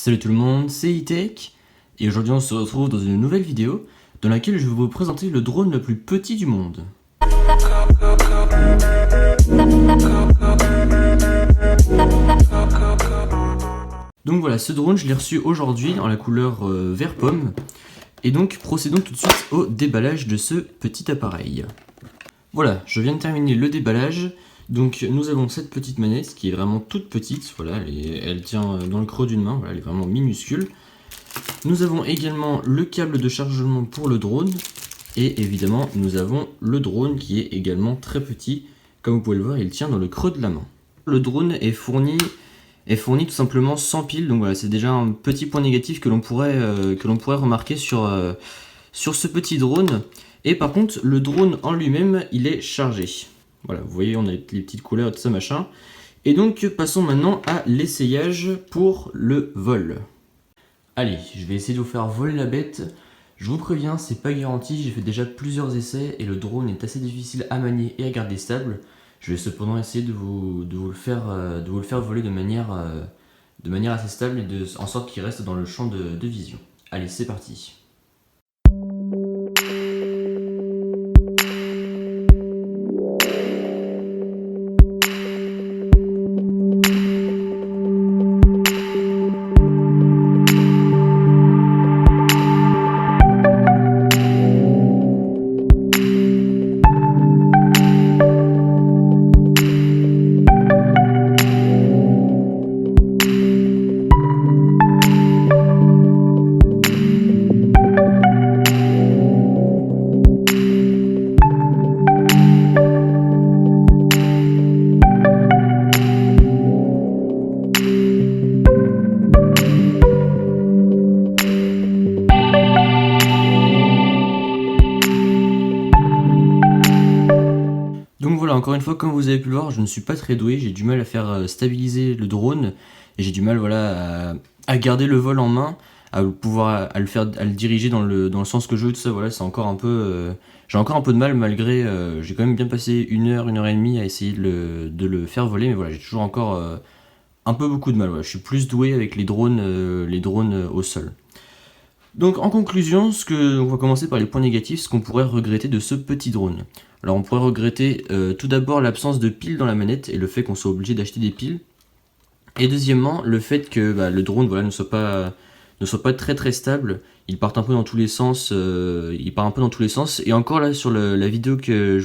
Salut tout le monde, c'est E-Tech et aujourd'hui on se retrouve dans une nouvelle vidéo dans laquelle je vais vous présenter le drone le plus petit du monde. Donc voilà, ce drone je l'ai reçu aujourd'hui en la couleur vert pomme et donc procédons tout de suite au déballage de ce petit appareil. Voilà, je viens de terminer le déballage. Donc nous avons cette petite manette qui est vraiment toute petite, voilà, elle tient dans le creux d'une main, voilà, elle est vraiment minuscule. Nous avons également le câble de chargement pour le drone et évidemment nous avons le drone qui est également très petit, comme vous pouvez le voir il tient dans le creux de la main. Le drone est fourni tout simplement sans pile, donc voilà c'est déjà un petit point négatif que l'on pourrait remarquer sur ce petit drone. Et par contre le drone en lui-même il est chargé. Voilà, vous voyez, on a les petites couleurs et tout ça, machin. Et donc, passons maintenant à l'essayage pour le vol. Allez, je vais essayer de vous faire voler la bête. Je vous préviens, c'est pas garanti, j'ai fait déjà plusieurs essais et le drone est assez difficile à manier et à garder stable. Je vais cependant essayer de vous le faire voler de manière assez stable et en sorte qu'il reste dans le champ de vision. Allez, c'est parti. Donc voilà, encore une fois, comme vous avez pu le voir, je ne suis pas très doué, j'ai du mal à faire stabiliser le drone, et j'ai du mal voilà, à garder le vol en main, à le diriger dans le sens que je veux, tout ça, voilà, c'est encore un peu... j'ai encore un peu de mal malgré... j'ai quand même bien passé une heure et demie à essayer de le faire voler, mais voilà, j'ai toujours encore un peu beaucoup de mal, voilà. Je suis plus doué avec les drones au sol. Donc en conclusion, on va commencer par les points négatifs, ce qu'on pourrait regretter de ce petit drone. Alors on pourrait regretter tout d'abord l'absence de piles dans la manette et le fait qu'on soit obligé d'acheter des piles. Et deuxièmement, le fait que le drone voilà, ne soit pas très stable, il part un peu dans tous les sens, Et encore là sur la vidéo que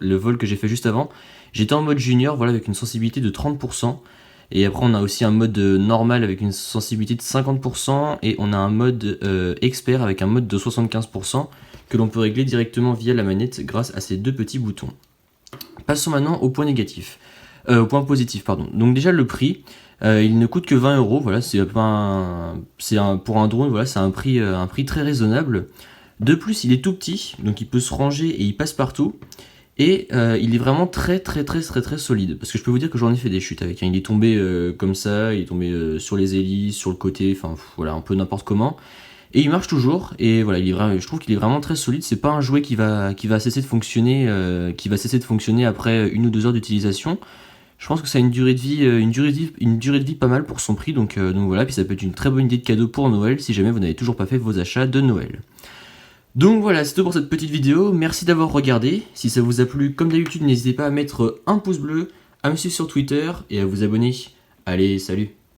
le vol que j'ai fait juste avant, j'étais en mode junior, voilà, avec une sensibilité de 30%. Et après on a aussi un mode normal avec une sensibilité de 50% et on a un mode expert avec un mode de 75% que l'on peut régler directement via la manette grâce à ces deux petits boutons. Passons maintenant au point négatif, au point positif pardon. Donc déjà le prix, il ne coûte que 20 €, voilà, pour un drone, voilà, c'est un prix très raisonnable. De plus il est tout petit, donc il peut se ranger et il passe partout. Et il est vraiment très solide, parce que je peux vous dire que j'en ai fait des chutes avec, hein. Il est tombé comme ça, il est tombé sur les hélices, sur le côté, enfin voilà, un peu n'importe comment. Et il marche toujours, et voilà, je trouve qu'il est vraiment très solide, c'est pas un jouet qui va cesser de fonctionner, après 1 ou 2 heures d'utilisation. Je pense que ça a une durée de vie pas mal pour son prix, donc voilà, puis ça peut être une très bonne idée de cadeau pour Noël, si jamais vous n'avez toujours pas fait vos achats de Noël. Donc voilà, c'est tout pour cette petite vidéo, merci d'avoir regardé. Si ça vous a plu, comme d'habitude, n'hésitez pas à mettre un pouce bleu, à me suivre sur Twitter et à vous abonner. Allez, salut!